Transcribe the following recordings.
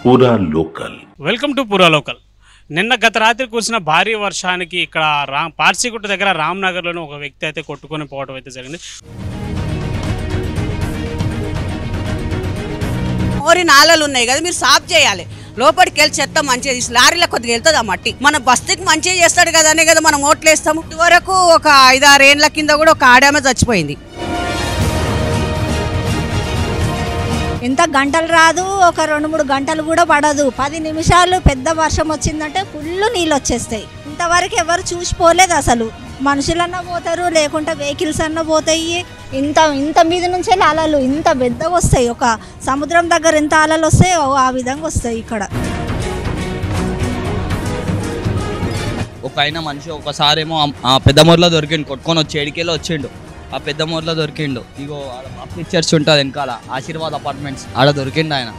పూరా local. Welcome to పూరా local. నిన్న గత రాత్రి కురిసిన భారీ వర్షానికి ఇక్కడ పార్సిగుట్ట దగ్గర రామ్నగర్లోని ఒక వ్యక్తి అయితే కొట్టుకొని పోవడం అయితే జరిగింది. మోరి నాళాలు ఉన్నాయి కదా, మీరు సాఫ్ చేయాలి. లోపలికి వెళ్ళి చెత్త మంచిగా తీసి లారీలో కొద్దిగా వెళ్తుంది ఆ మట్టి. మన బస్తీకి మంచిగా చేస్తాడు కదా అనే కదా మనం ఓట్లు వేస్తాము. ఇదివరకు ఒక 5-6 ఏళ్ళ కింద కూడా ఒక ఆడామె చచ్చిపోయింది. ఇంత గంటలు రాదు, ఒక 2-3 గంటలు కూడా పడదు. 10 నిమిషాలు పెద్ద వర్షం వచ్చిందంటే ఫుల్ నీళ్ళు వచ్చేస్తాయి. ఇంతవరకు ఎవరు చూసిపోలేదు అసలు. మనుషులన్నా పోతారు, లేకుంటే వెహికల్స్ అన్నా పోతాయి. ఇంత మీద నుంచే అలలు ఇంత పెద్దగా వస్తాయి. ఒక సముద్రం దగ్గర ఎంత అలలు వస్తాయో ఆ విధంగా వస్తాయి ఇక్కడ. ఒక ఆయన మనిషి ఒకసారేమో ఆ పెద్ద మూరలో దొరికిండు, కొట్టుకొని వచ్చి ఏడికెళ్ళి వచ్చిండు. ఆ పెద్ద మూరలో దొరికిండు. ఇగో పిక్చర్స్ ఉంటుంది వెనకాల, ఆశీర్వాద్ అపార్ట్మెంట్స్, ఆడ దొరికిండు. ఆయన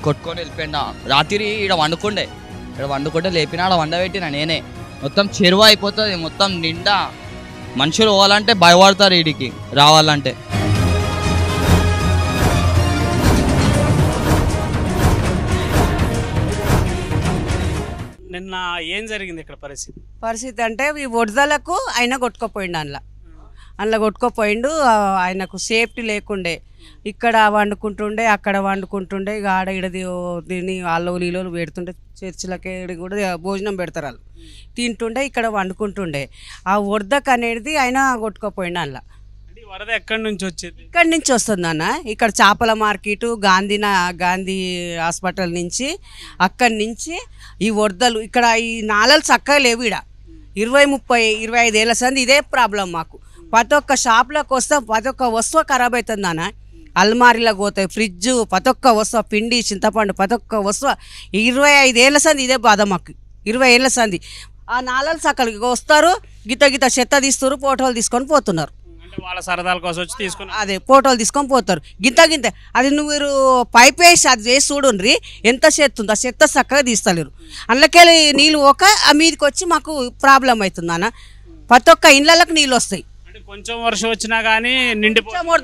కొట్టుకొని వెళ్ళిపోయిండు. రాత్రి ఈడ వండుకుంటే లేపిన ఆడ వండబెట్టిన నేనే. మొత్తం చెరువు అయిపోతుంది, మొత్తం నిండా మనుషులు పోవాలంటే భయపడతారు ఈడికి రావాలంటే. నిన్న ఏం జరిగింది ఇక్కడ పరిస్థితి అంటే ఈ వరదలకు ఆయన కొట్టుకుపోయిండు. అందులో కొట్టుకుపోయిండు. ఆయనకు సేఫ్టీ లేకుండే. ఇక్కడ వండుకుంటుండే, అక్కడ వండుకుంటుండే. ఇక ఆడ ఇడ తిని అల్లవులు ఇల్లు పెడుతుండే. చర్చిలకి కూడా భోజనం పెడతారు వాళ్ళు. తింటుండే, ఇక్కడ వండుకుంటుండే. ఆ వరదకు అనేది ఆయన కొట్టుకుపోయిండు. అందులో వరద ఎక్కడి నుంచి వచ్చేది? ఇక్కడి నుంచి వస్తుంది అన్న. ఇక్కడ చేపల మార్కెట్, గాంధీ హాస్పిటల్ నుంచి, అక్కడి నుంచి ఈ వరదలు. ఇక్కడ ఈ నాళాలు చక్కగా లేవు. ఇక్కడ 20-30-25 ఏళ్ళ సంది ఇదే ప్రాబ్లం మాకు. ప్రతి ఒక్క షాప్లోకి వస్తే ప్రతి ఒక్క వస్తువు ఖరాబ్ అవుతుంది అన్న. అల్మారీలోకి పోతాయి, ఫ్రిడ్జ్, ప్రతి ఒక్క వస్తువు, పిండి, చింతపండు, ప్రతి ఒక్క వస్తువు. 25 ఏళ్ళ సంది ఇదే బాధ మాకు. 20 ఏళ్ళ సంది ఆ నాళాలు చక్కలు వస్తారు, గిత చెత్త తీస్తారు, ఫోటోలు తీసుకొని పోతున్నారు. వాళ్ళ సరదాల కోసం వచ్చి తీసుకుని అదే ఫోటోలు తీసుకొని పోతారు. గింత అది మీరు పైప్ వేసి అది వేసి చూడండి ఎంత చెత్త ఉందో. ఆ చెత్త చక్కగా తీస్తలేరు. అందులోకెళ్ళి నీళ్ళు ఆ మీదకి వచ్చి మాకు ప్రాబ్లం అవుతుంది అన్న. ప్రతి ఒక్క ఇళ్ళకి నీళ్ళు వస్తాయి. కొంచెం వర్షం వచ్చినా కానీ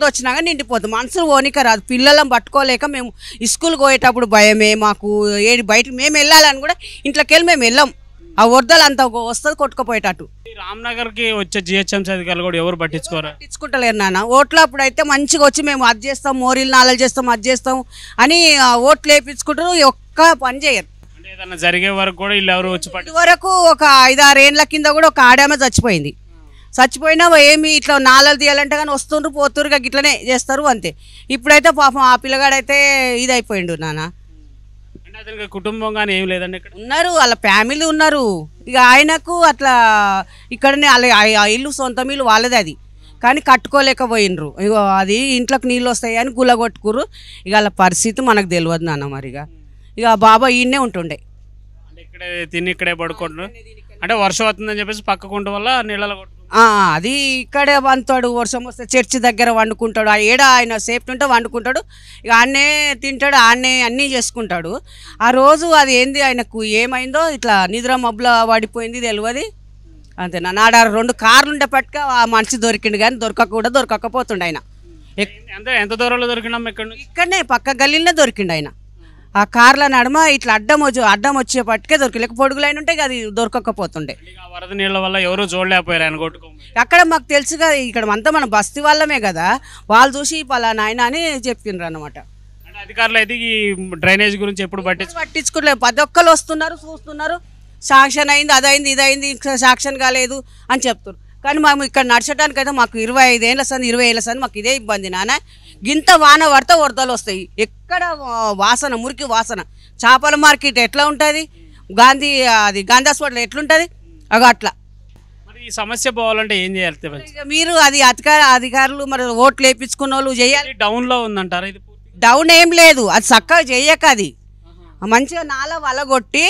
వచ్చినా కానీ నిండిపోతుంది. మనసులు పోనీక రాదు. పిల్లలను పట్టుకోలేక మేము స్కూల్కి పోయేటప్పుడు భయమే మాకు. బయట మేము వెళ్ళాలని కూడా ఇంట్లోకి వెళ్ళి మేము వెళ్ళాం. ఆ వరదలు అంతా వస్తుంది కొట్టుకుపోయేటట్టు. రామ్నగర్కి వచ్చే జిహెచ్ఎంసీ అధికారులు కూడా ఎవరు పట్టించుకుంటలేరు నాన్న. ఓట్లు అప్పుడు అయితే మంచిగా వచ్చి మేము అది చేస్తాం, మోరీలు నాళాలు చేస్తాం, అది చేస్తాం అని ఓట్లు వేయించుకుంటారు. ఒక్క పని చేయరు. ఏదన్నా జరిగే వరకు కూడా వీళ్ళు ఎవరు వచ్చి ఇదివరకు ఒక 5-6 ఏళ్ళ కింద కూడా ఒక ఆడామె చచ్చిపోయినా ఏమి ఇట్లా నాళాలు తీయాలంటే కానీ వస్తుండ్రు పోతురు ఇట్లనే చేస్తారు అంతే. ఇప్పుడైతే పాపం ఆ పిల్లగాడైతే ఇది అయిపోయిండు నాన్న. కుటుంబం కానీ ఏం లేదండి, ఇక్కడ ఉన్నారు, వాళ్ళ ఫ్యామిలీ ఉన్నారు. ఇక ఆయనకు అట్లా ఇక్కడనే వాళ్ళ ఇల్లు సొంత ఇల్లు వాళ్ళది అది, కానీ కట్టుకోలేకపోయినరు. ఇక అది ఇంట్లోకి నీళ్ళు వస్తాయి అని గుల్లగొట్టుకురు. ఇక వాళ్ళ పరిస్థితి మనకు తెలియదు నాన్న. మరిగా ఇక బాబా ఈయనే ఉంటుండే, ఇక్కడే తిని ఇక్కడే పడుకుంటున్నారు. అంటే వర్షం అవుతుందని చెప్పేసి పక్కకుంట వల్ల నీళ్ళలో అది ఇక్కడే వంతాడు. వర్షం వస్తే చర్చి దగ్గర వండుకుంటాడు. ఆయన సేఫ్టీ ఉంటే వండుకుంటాడు. ఇక ఆడనే తింటాడు, ఆడనే అన్నీ చేసుకుంటాడు. ఆ రోజు అది ఏంది ఆయనకు ఏమైందో ఇట్లా నిద్ర మబ్బులో పడిపోయింది తెలియదు అంతేనా. నాడ 2 కార్లు ఉండే పట్టుక ఆ మనిషి దొరికిండు, కానీ దొరకకపోతుండే ఆయన. ఎంత దూరంలో దొరికినా ఇక్కడనే పక్క గల్లీలోనే దొరికిండు ఆయన. ఆ కార్ల నడుమ ఇట్లా అడ్డం వచ్చేపట్టుకే దొరికి పొడుగులైన ఉంటే అది దొరకకపోతుండే. వరద నీళ్ళ వల్ల ఎవరు చూడలేకపోయారు ఆయన కొట్టుకో. అక్కడ మాకు తెలుసు కదా, ఇక్కడ అంతా మన బస్తీ వాళ్ళమే కదా, వాళ్ళు చూసి పలానా ఆయన అని చెప్పిండ్రు అనమాట. అధికారులు అయితే ఈ డ్రైనేజ్ గురించి ఎప్పుడు పట్టించుకోలేదు. ప్రతి ఒక్కరు వస్తున్నారు, చూస్తున్నారు. శాంక్షన్ అయింది, అదైంది, ఇదైంది, శాంక్షన్ కాలేదు అని చెప్తున్నారు. కానీ మేము ఇక్కడ నడచడానికి అయితే మాకు 25 ఏళ్ళ సంది 20 ఏళ్ళ సంది మాకు ఇదే ఇబ్బంది నాన్న. గింత వాన పడితే వరదలు వస్తాయి. ఎక్కడ వాసన, మురికి వాసన. చేపల మార్కెట్ ఎట్లా ఉంటుంది, గాంధీ హాస్పిటల్ ఎట్లుంటుంది అట్లా. మరి ఈ సమస్య పోవాలంటే ఏం చేయాలి? మీరు అది అధికారులు మరి ఓట్లు వేయించుకున్న వాళ్ళు చేయాలి. డౌన్లో ఉందంటారా? ఇది డౌన్ ఏం లేదు, అది చక్కగా చేయక అది మంచిగా నాల వలగొట్టి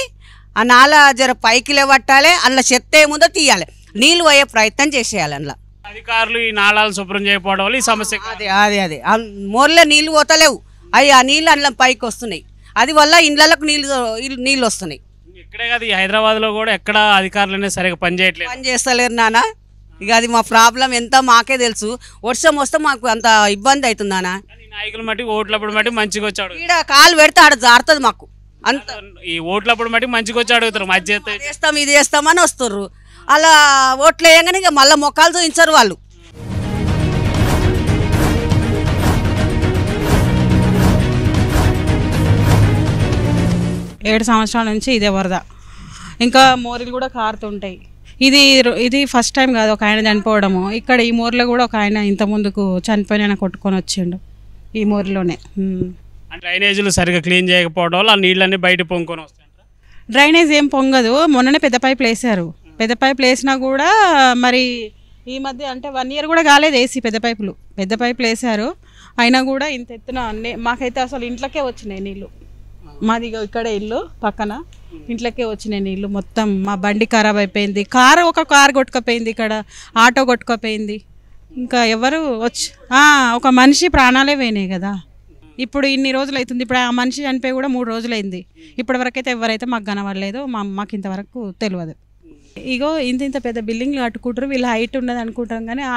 ఆ నాల జర పైకి లేవట్టాలి. అందులో చెత్త ఏముందో తీయాలి, నీళ్ళు పోయే ప్రయత్నం చేసేయాలి. అందులో అధికారులు ఈ నాళాలు శుభ్రం చేయకపోవడం వల్ల ఈ సమస్య. అదే మోర్లో నీళ్ళు పోతలేవు, అవి ఆ నీళ్ళు అందులో పైకి వస్తున్నాయి. అది వల్ల ఇండ్లకు నీళ్ళు వస్తున్నాయి. ఇక్కడే కాదు, హైదరాబాద్లో కూడా ఎక్కడ అధికారులనే సరిగా పని చేస్తలేరు నాన్న. ఇక అది మా ప్రాబ్లం ఎంత మాకే తెలుసు. వర్షం వస్తే మాకు అంత ఇబ్బంది అవుతుంది నాన్న. నాయకులు మట్టి ఓట్లప్పుడు మట్టి మంచిగా వచ్చాడు. ఈడ కాలు పెడితే ఆడ జారుతుంది మాకు. అంత ఈ ఓట్లప్పుడు మట్టి మంచిగా వచ్చి అడుగుతారు మధ్య అది వేస్తాం ఇది వేస్తామని వస్తుర్రు. అలా ఓట్లు వేయగానే ఇక మళ్ళీ మొక్కలు చూపించరు వాళ్ళు. ఏడు సంవత్సరాల నుంచి ఇదే వరద. ఇంకా మోరీలు కూడా కారుతుంటాయి. ఇది ఫస్ట్ టైం కాదు ఒక ఆయన చనిపోవడము. ఇక్కడ ఈ మోరిలో కూడా ఒక ఆయన ఇంత ముందుకు చనిపోయిన కొట్టుకొని వచ్చిండు ఈ మోరిలోనే. డ్రైనేజీలు సరిగా క్లీన్ చేయకపోవడం వల్ల ఆ నీళ్ళన్నీ బయట పొంగుకొని వస్తాయి. డ్రైనేజ్ ఏం పొంగదు. మొన్ననే పెద్ద పైపులు వేసారు. పెద్ద పైపులు వేసినా కూడా మరి ఈ మధ్య అంటే 1 year కూడా కాలేదు వేసి పెద్ద పైపులు వేసారు. అయినా కూడా ఇంత ఎత్తున మాకైతే అసలు ఇంట్లోకే వచ్చినాయి నీళ్ళు. మాది ఇక్కడే ఇల్లు పక్కన, ఇంట్లోకే వచ్చినాయి నీళ్ళు. మొత్తం మా బండి ఖరాబ్ అయిపోయింది. ఒక కారు కొట్టుకుపోయింది, ఇక్కడ ఆటో కొట్టుకుపోయింది. ఇంకా ఎవరు ఒక మనిషి ప్రాణాలే పోయినాయి కదా. ఇప్పుడు ఇన్ని రోజులు అవుతుంది. ఇప్పుడు ఆ మనిషి చనిపోయి కూడా 3 రోజులైంది. ఇప్పటి వరకు అయితే ఎవరైతే మాకు కనబడలేదు. మాకు ఇంతవరకు తెలియదు. ఇగో ఇంత పెద్ద బిల్డింగ్లు కట్టుకుంటారు. వీళ్ళు హైట్ ఉన్నది అనుకుంటాం కానీ ఆ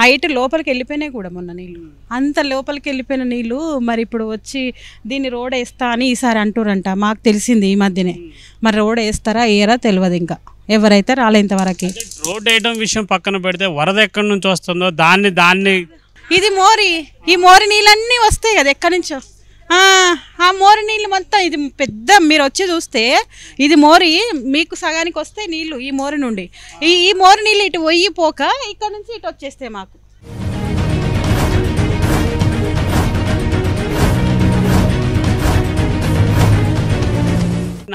హైట్ లోపలికి వెళ్ళిపోయినాయి కూడా మొన్న నీళ్ళు. అంత లోపలికి వెళ్ళిపోయిన నీళ్ళు మరి ఇప్పుడు వచ్చి దీన్ని రోడ్ వేస్తా అని ఈసారి అంటారంట. మాకు తెలిసింది ఈ మధ్యనే. మరి రోడ్ వేస్తారా వేయరా తెలియదు. ఇంకా ఎవరైతే రాలే ఇంతవరకు. రోడ్ వేయడం విషయం పక్కన పెడితే వరద ఎక్కడి నుంచి వస్తుందో దాన్ని ఇది ఈ మోరి నీళ్ళన్నీ వస్తాయి కదా ఎక్కడి నుంచో. ఆ మోరి నీళ్ళు మొత్తం ఇది పెద్ద మీరు వచ్చి చూస్తే ఇది మోరి మీకు సగానికి వస్తాయి నీళ్ళు ఈ మోరి నుండి. ఈ మోరి నీళ్ళు ఇటు పోక ఇక్కడ నుంచి ఇటు వచ్చేస్తాయి మాకు.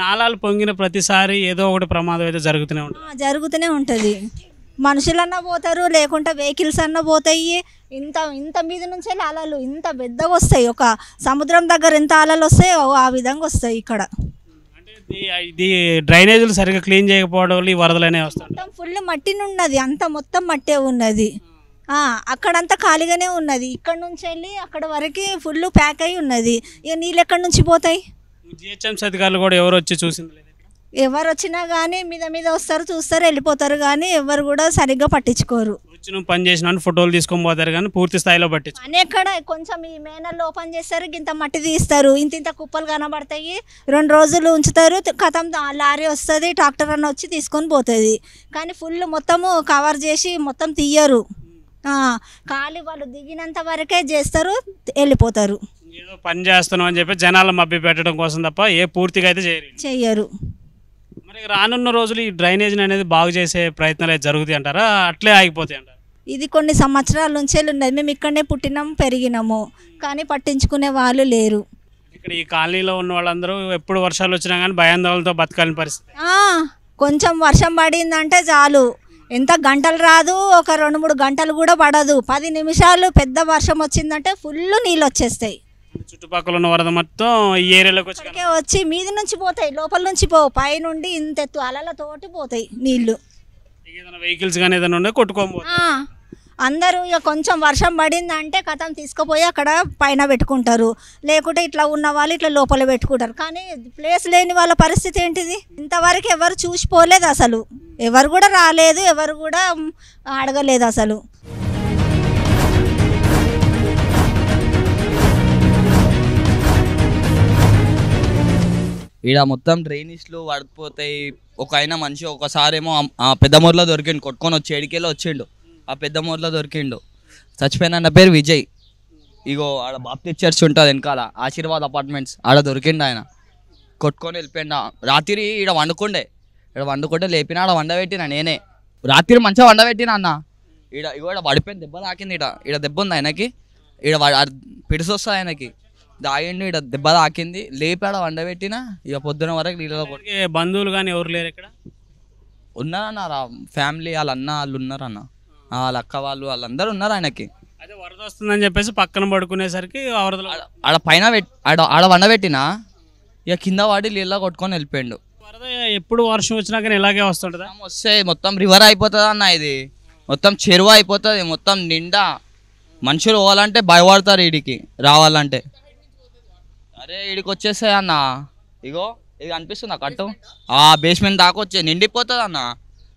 నాలాలు పొంగిన ప్రతిసారి ఏదో ఒకటి ప్రమాదం అయితే జరుగుతూనే ఉంటుంది. మనుషులన్నా పోతారు, లేకుంటే వెహికల్స్ అన్నా పోతాయి. ఇంత మీద నుంచే అలలు ఇంత పెద్దగా వస్తాయి. ఒక సముద్రం దగ్గర ఎంత అలలు వస్తాయో ఆ విధంగా వస్తాయి ఇక్కడ. ఇది డ్రైనేజీలు సరిగ్గా క్లీన్ చేయకపోవడం వల్ల ఈ వరదలనే వస్తాయి. మొత్తం ఫుల్ మట్టిని ఉన్నది, అంత మొత్తం మట్టే ఉన్నది. అక్కడంతా ఖాళీగానే ఉన్నది. ఇక్కడ నుంచి వెళ్ళి అక్కడ వరకు ఫుల్ ప్యాక్ అయి ఉన్నది. ఇక నీళ్ళు ఎక్కడి నుంచి పోతాయి? జిహెచ్ఎంసీ అధికారులు కూడా ఎవరు వచ్చి చూసింది? ఎవరు వచ్చినా కానీ మీద వస్తారు, చూస్తారు, వెళ్ళిపోతారు. కానీ ఎవరు కూడా సరిగ్గా పట్టించుకోరు. పని చేసిన ఫోటోలు తీసుకొని పోతారు కానీ పూర్తి స్థాయిలో పట్టించు. అని ఎక్కడ కొంచెం ఈ మేనల్లో ఓపెన్ చేస్తారు, ఇంత మట్టి తీస్తారు, ఇంత కుప్పలు కనబడతాయి. 2 రోజులు ఉంచుతారు, కథం లారీ వస్తుంది, ట్రాక్టర్ అన్న వచ్చి తీసుకొని పోతుంది. కానీ ఫుల్ మొత్తము కవర్ చేసి మొత్తం తీయరు. ఖాళీ వాళ్ళు దిగినంత వరకే చేస్తారు, వెళ్ళిపోతారు. ఏదో పని చేస్తున్నాం అని చెప్పి జనాలు మభ్య పెట్టడం కోసం తప్ప ఏ పూర్తిగా అయితే చెయ్యరు. మరి రానున్న రోజులు ఈ డ్రైనేజ్ అనేది బాగు చేసే ప్రయత్నాలు అయితే జరుగుతాయి అంటారా, అట్లే ఆగిపోతాయి అంటారా? ఇది కొన్ని సంవత్సరాల నుంచే ఉన్నది. మేము ఇక్కడనే పుట్టినాము, పెరిగినాము, కానీ పట్టించుకునే వాళ్ళు లేరు. ఇక్కడ ఈ కాలనీలో ఉన్న వాళ్ళందరూ ఎప్పుడు వర్షాలు వచ్చినా కానీ భయాందోళనతో బతకాలని పరిస్థితి. కొంచెం వర్షం పడిందంటే చాలు, ఎంత గంటలు రాదు, ఒక 2-3 గంటలు కూడా పడదు. 10 నిమిషాలు పెద్ద వర్షం వచ్చిందంటే ఫుల్ నీళ్ళు వచ్చేస్తాయి. చుట్టుపక్కల ఉన్న వరద మొత్తం ఈ ఏరియాలోకి వచ్చి మీద నుంచి పోతాయి, లోపల నుంచి పోవు, పై నుండి ఇంత ఎత్తు అలలతోటి పోతాయి నీళ్లు. వెహికల్స్ కానీ ఏదైనా ఉండే కొట్టుకోబోతాయి. అందరూ ఇక కొంచెం వర్షం పడిందంటే కథం తీసుకుపోయి అక్కడ పైన పెట్టుకుంటారు, లేకుంటే ఇట్లా ఉన్న వాళ్ళు ఇట్లా లోపల పెట్టుకుంటారు. కానీ ప్లేస్ లేని వాళ్ళ పరిస్థితి ఏంటిది? ఇంతవరకు ఎవరు చూసిపోలేదు, అసలు ఎవరు కూడా రాలేదు, ఎవరు కూడా అడగలేదు అసలు. ఈడ మొత్తం డ్రైనేజ్లు పడిపోతాయి. ఒక ఆయన మనిషి ఒకసారేమో ఆ పెద్ద మోర్లో దొరికిండు, కొట్టుకొని వచ్చి ఏడికెళ్ళి వచ్చిండు. ఆ పెద్ద మోర్లో దొరికిండు, చచ్చిపోయిన నా పేరు విజయ్. ఇగో ఆడ బాప్టిస్ట్ చర్చ్ ఉంటుంది వెనకాల, ఆశీర్వాద్ అపార్ట్మెంట్స్, ఆడ దొరికిండు ఆయన. కొట్టుకొని వెళ్ళిపోయిండు. రాత్రి ఈడ వండుకుంటే లేపిన, ఆడ వండబెట్టిన నేనే. రాత్రి మంచిగా వండబెట్టిన అన్న. ఇగో పడిపోయింది, దెబ్బ తాకింది. ఈడ దెబ్బ ఉంది ఆయనకి, ఈడ పిడిసి వస్తుంది ఆయనకి. దాగిండు, ఇక్కడ దెబ్బ తాకింది, లేపాడ వండబెట్టిన. ఇక పొద్దున వరకు నీళ్ళలో బంధువులు కానీ ఎవరు లేరు ఇక్కడ? ఉన్నారన్న, ఫ్యామిలీ వాళ్ళ అన్న వాళ్ళు ఉన్నారన్న, వాళ్ళ అక్క వాళ్ళందరూ ఉన్నారు ఆయనకి. అదే వరద వస్తుందని చెప్పేసి పక్కన పడుకునేసరికి ఆడ పైన ఆడ వండబెట్టిన, ఇక కింద వాడి నీళ్ళ కొట్టుకొని వెళ్ళిపోయిండు. వరద ఎప్పుడు వర్షం వచ్చినా కానీ ఇలాగే వస్తుంటుందా? వస్తే మొత్తం రివర్ అయిపోతుంది అన్న, ఇది మొత్తం చెరువు అయిపోతుంది, మొత్తం నిండా. మనుషులు పోవాలంటే భయపడతారు ఈడికి రావాలంటే. అరే ఈడికి వచ్చేస్తాయి అన్న, ఇగో ఇది అనిపిస్తుంది కట్టు, ఆ బేస్మెంట్ దాకా వచ్చే నిండిపోతుంది అన్న.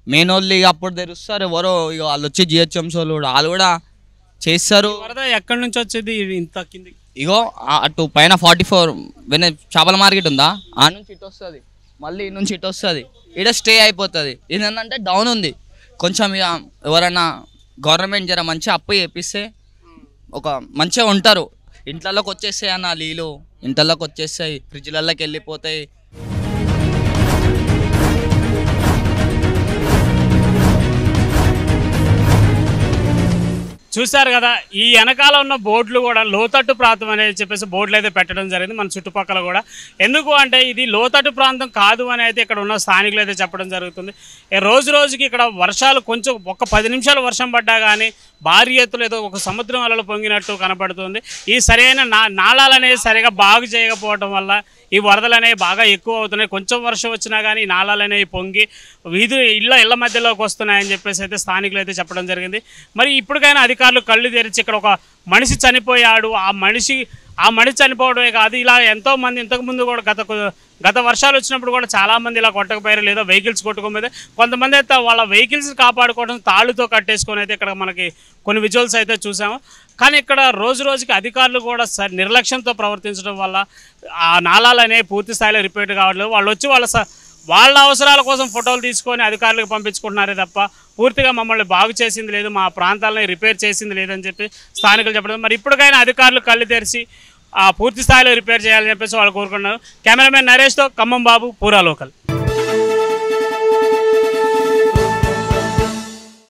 మెయిన్ వాళ్ళు ఇక అప్పుడు తెరుస్తారు ఎవరో, ఇక వాళ్ళు వచ్చి జిహెచ్ఎంసీ వాళ్ళు కూడా చేస్తారు. వరద ఎక్కడి నుంచి వచ్చేది ఇంత కింది? ఇగో అటు పైన 44 చేపల మార్కెట్ ఉందా, ఆ నుంచి ఇటు వస్తుంది, మళ్ళీ ఈ నుంచి ఇటు వస్తుంది, ఇక్కడ స్టే అయిపోతుంది. ఇదేంటంటే డౌన్ ఉంది కొంచెం. ఇక ఎవరైనా గవర్నమెంట్ జర మంచిగా అప్పు చేపిస్తే ఒక మంచిగా ఉంటారు. ఇంట్లోకి వచ్చేస్తాయి అన్న నీళ్ళు, ఇంట్లోకి వచ్చేస్తాయి, ఫ్రిడ్జ్లలోకి వెళ్ళిపోతాయి. చూశారు కదా, ఈ వెనకాల ఉన్న బోర్డులు కూడా లోతట్టు ప్రాంతం అనేది చెప్పేసి బోర్డులు అయితే పెట్టడం జరిగింది మన చుట్టుపక్కల కూడా. ఎందుకు అంటే ఇది లోతట్టు ప్రాంతం కాదు అని అయితే ఇక్కడ ఉన్న స్థానికులు అయితే చెప్పడం జరుగుతుంది. రోజు రోజుకి ఇక్కడ వర్షాలు కొంచెం ఒక 10 నిమిషాలు వర్షం పడ్డా కానీ భారీ ఎత్తులు ఏదో ఒక సముద్రం అలలు పొంగినట్టు కనపడుతుంది. ఈ సరైన నాళాలు అనేది సరిగా బాగు చేయకపోవడం వల్ల ఈ వరదలు అనేవి బాగా ఎక్కువ అవుతున్నాయి. కొంచెం వర్షం వచ్చినా కానీ ఈ నాళాలు అనేవి పొంగి ఇళ్ళ మధ్యలోకి వస్తున్నాయని చెప్పేసి అయితే స్థానికులు అయితే చెప్పడం జరిగింది. మరి ఇప్పటికైనా అధికారులు కళ్ళు తెరిచి ఇక్కడ ఒక మనిషి చనిపోయాడు, ఆ మనిషి చనిపోవడమే కాదు, ఇలా ఎంతోమంది ఇంతకుముందు కూడా గత వర్షాలు వచ్చినప్పుడు కూడా చాలామంది ఇలా కొట్టకపోయారు, లేదా వెహికల్స్ కొట్టుకోకపోతే కొంతమంది అయితే వాళ్ళ వెహికల్స్ కాపాడుకోవడం తాళ్ళుతో కట్టేసుకొని అయితే ఇక్కడ మనకి కొన్ని విజువల్స్ అయితే చూసాము. కానీ ఇక్కడ రోజు రోజుకి అధికారులు కూడా నిర్లక్ష్యంతో ప్రవర్తించడం వల్ల ఆ నాళాలు అనేవి పూర్తి స్థాయిలో రిపేర్ కావట్లేదు. వాళ్ళు వచ్చి వాళ్ళ అవసరాల కోసం ఫోటోలు తీసుకొని అధికారులకు పంపించుకుంటున్నారే తప్ప పూర్తిగా మమ్మల్ని బాగు చేసింది లేదు, మా ప్రాంతాలని రిపేర్ చేసింది లేదని చెప్పి స్థానికులు చెప్పడం. మరి ఇప్పటికైనా అధికారులు కళ్ళు తెరిచి పూర్తి స్థాయిలో రిపేర్ చేయాలని చెప్పేసి వాళ్ళు కోరుకున్నారు. కెమెరామెన్ నరేష్తో ఖమ్మం బాబు, పూరా లోకల్.